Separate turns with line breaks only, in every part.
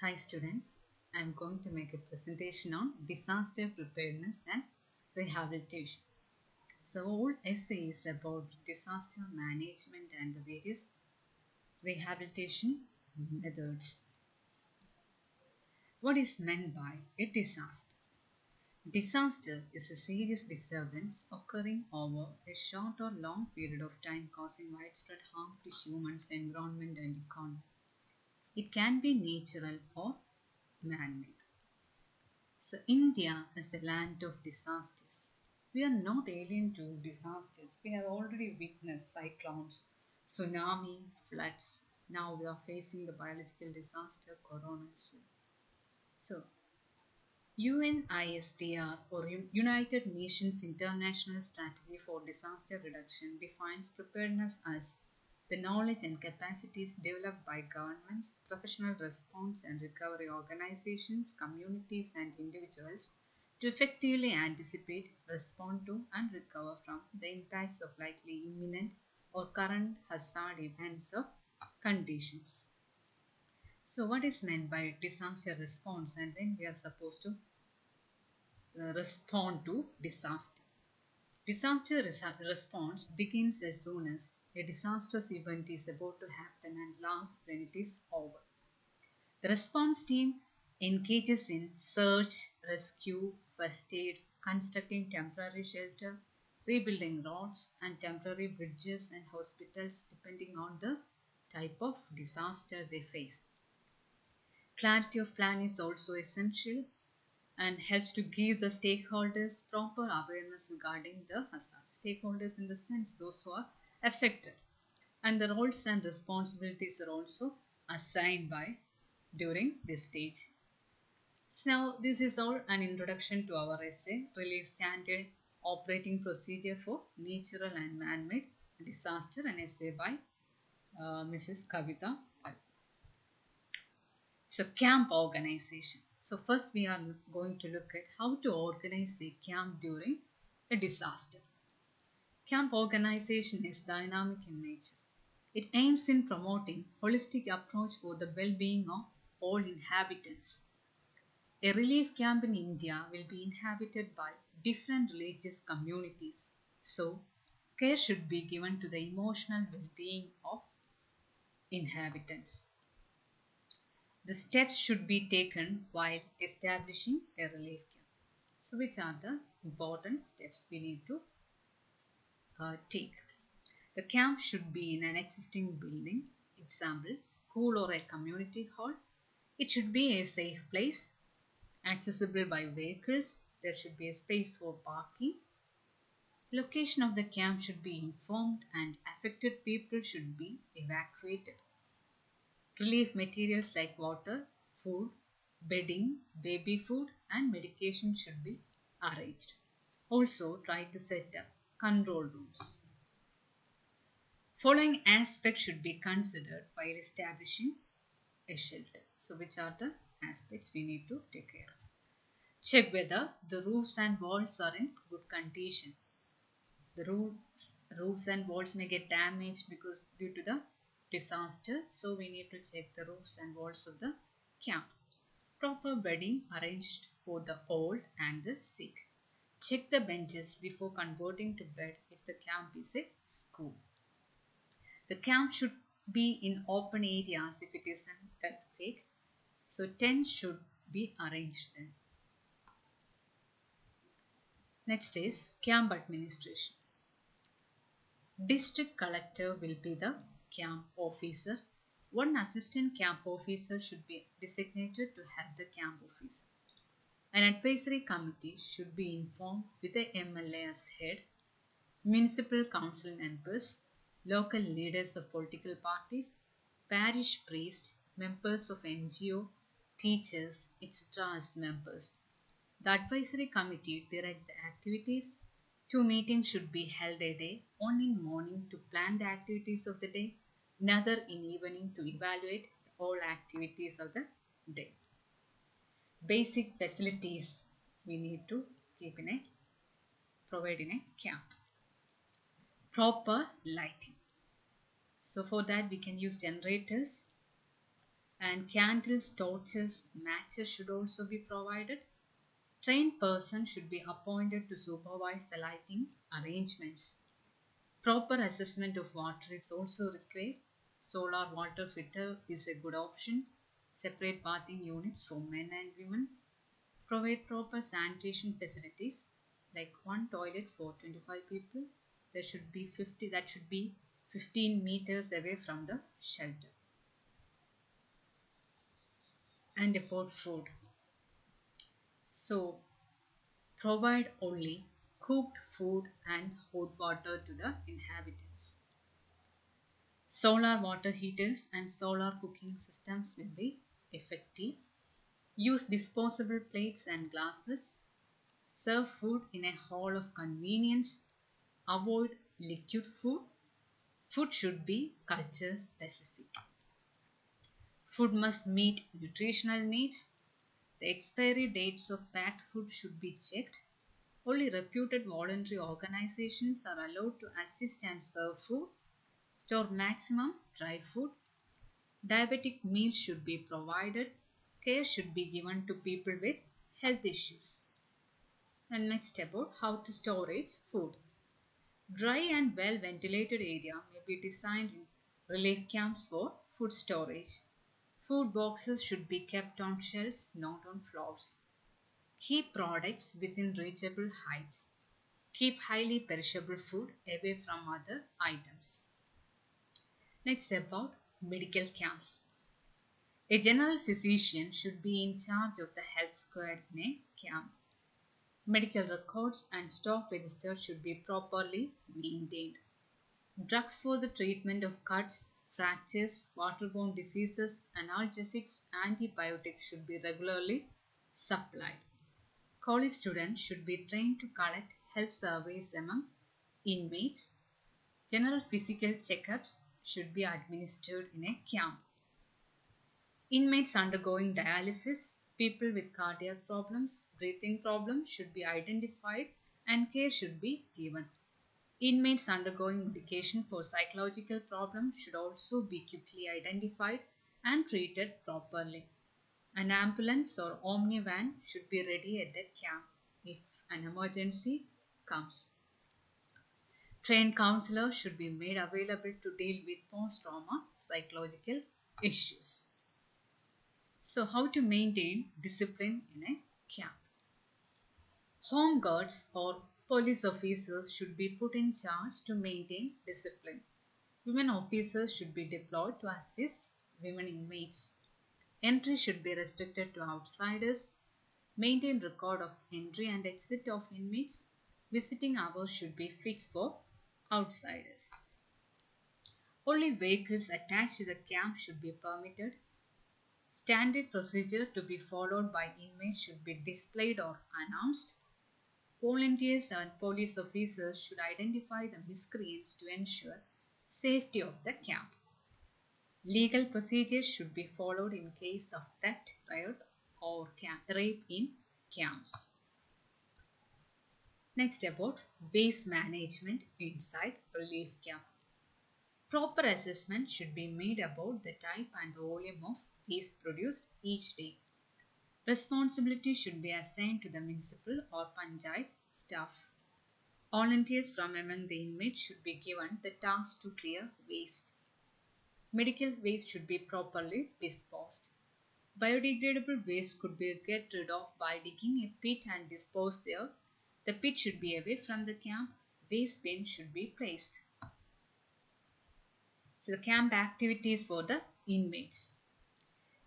Hi students, I am going to make a presentation on disaster preparedness and rehabilitation. So whole essay is about disaster management and the various rehabilitation methods. What is meant by a disaster? Disaster is a serious disturbance occurring over a short or long period of time causing widespread harm to humans, environment and economy. It can be natural or man-made. So India is the land of disasters. We are not alien to disasters. We have already witnessed cyclones, tsunami, floods. Now we are facing the biological disaster, corona as well. So UNISDR or United Nations International Strategy for Disaster Reduction defines preparedness as the knowledge and capacities developed by governments, professional response and recovery organizations, communities and individuals to effectively anticipate, respond to and recover from the impacts of likely imminent or current hazard events or conditions. So what is meant by disaster response and when we are supposed to respond to disaster? Disaster response begins as soon as a disastrous event is about to happen and lasts when it is over. The response team engages in search, rescue, first aid, constructing temporary shelter, rebuilding roads and temporary bridges and hospitals depending on the type of disaster they face. Clarity of plan is also essential and helps to give the stakeholders proper awareness regarding the hazard. Stakeholders in the sense those who are affected. And the roles and responsibilities are also assigned by during this stage. So now this is all an introduction to our essay, Relief Standard Operating Procedure for Natural and Man-Made Disaster, an essay by Mrs. Kavita. So camp organization. So first we are going to look at how to organize a camp during a disaster. Camp organization is dynamic in nature. It aims in promoting holistic approach for the well-being of all inhabitants. A relief camp in India will be inhabited by different religious communities. So care should be given to the emotional well-being of inhabitants. The steps should be taken while establishing a relief camp. So which are the important steps we need to take? The camp should be in an existing building, example, school or a community hall. It should be a safe place, accessible by vehicles. There should be a space for parking. The location of the camp should be informed and affected people should be evacuated. Relief materials like water, food, bedding, baby food and medication should be arranged. Also try to set up control rooms. Following aspects should be considered while establishing a shelter. So which are the aspects we need to take care of? Check whether the roofs and walls are in good condition. The roofs and walls may get damaged because due to the disaster. So we need to check the roofs and walls of the camp. Proper bedding arranged for the old and the sick. Check the benches before converting to bed if the camp is a school. The camp should be in open areas if it is an earthquake. So tents should be arranged then. Next is camp administration. District collector will be the camp officer. One assistant camp officer should be designated to help the camp officer. An advisory committee should be informed with the MLA as head, municipal council members, local leaders of political parties, parish priest, members of NGO, teachers, etc. as members. The advisory committee direct the activities. 2 meetings should be held a day, one in morning to plan the activities of the day, another in evening to evaluate all activities of the day. Basic facilities we need to provide in a camp. Proper lighting. So for that we can use generators And candles, torches, matches should also be provided. Trained person should be appointed to supervise the lighting arrangements. Proper assessment of water is also required. Solar water filter is a good option. Separate bathing units for men and women. Provide proper sanitation facilities like one toilet for 25 people. There should be 50, that should be 15 meters away from the shelter. And about food. So provide only cooked food and hot water to the inhabitants. Solar water heaters and solar cooking systems will be effective. Use disposable plates and glasses. Serve food in a hall of convenience. Avoid liquid food. Food should be culture specific. Food must meet nutritional needs. The expiry dates of packed food should be checked. Only reputed voluntary organizations are allowed to assist and serve food. Store maximum dry food. Diabetic meals should be provided. Care should be given to people with health issues. And next about how to storage food. Dry and well ventilated area may be designed in relief camps for food storage. Food boxes should be kept on shelves, not on floors. Keep products within reachable heights. Keep highly perishable food away from other items. Next about medical camps. A general physician should be in charge of the health squad in a camp. Medical records and stock register should be properly maintained. Drugs for the treatment of cuts, fractures, waterborne diseases, analgesics, antibiotics should be regularly supplied. College students should be trained to collect health surveys among inmates. General physical checkups should be administered in a camp. Inmates undergoing dialysis, people with cardiac problems, breathing problems should be identified and care should be given. Inmates undergoing medication for psychological problems should also be quickly identified and treated properly. An ambulance or omnivan should be ready at the camp if an emergency comes. Trained counselors should be made available to deal with post-trauma psychological issues. So, how to maintain discipline in a camp? Home guards or police officers should be put in charge to maintain discipline. Women officers should be deployed to assist women inmates. Entry should be restricted to outsiders. Maintain record of entry and exit of inmates. Visiting hours should be fixed for outsiders. Only vehicles attached to the camp should be permitted. Standard procedure to be followed by inmates should be displayed or announced. Volunteers and police officers should identify the miscreants to ensure safety of the camp. Legal procedures should be followed in case of theft, riot, or rape in camps. Next about waste management inside relief camp. Proper assessment should be made about the type and the volume of waste produced each day. Responsibility should be assigned to the municipal or panchayat staff. Volunteers from among the inmates should be given the task to clear waste. Medical waste should be properly disposed. Biodegradable waste could be get rid of by digging a pit and dispose there. The pit should be away from the camp. Waste bin should be placed. So the camp activities for the inmates.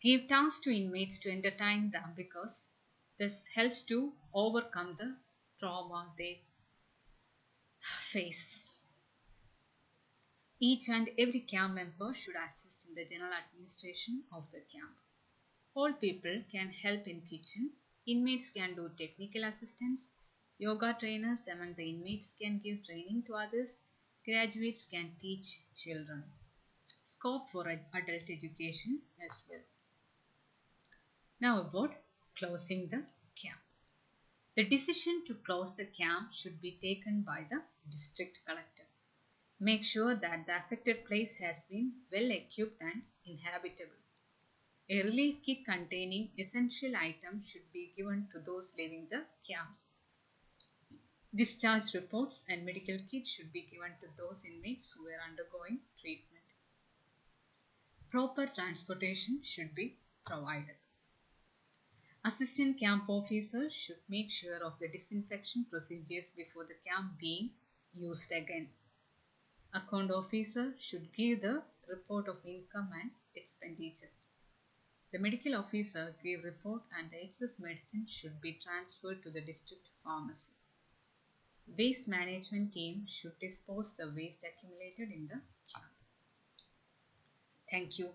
Give tasks to inmates to entertain them because this helps to overcome the trauma they face. Each and every camp member should assist in the general administration of the camp. All people can help in kitchen. Inmates can do technical assistance. Yoga trainers among the inmates can give training to others. Graduates can teach children. Scope for adult education as well. Now about closing the camp. The decision to close the camp should be taken by the district collector. Make sure that the affected place has been well equipped and inhabitable. A relief kit containing essential items should be given to those leaving the camps. Discharge reports and medical kits should be given to those inmates who are undergoing treatment. Proper transportation should be provided. Assistant camp officers should make sure of the disinfection procedures before the camp being used again. Account officer should give the report of income and expenditure. The medical officer give report and the excess medicine should be transferred to the district pharmacy. Waste management team should dispose the waste accumulated in the camp. Thank you.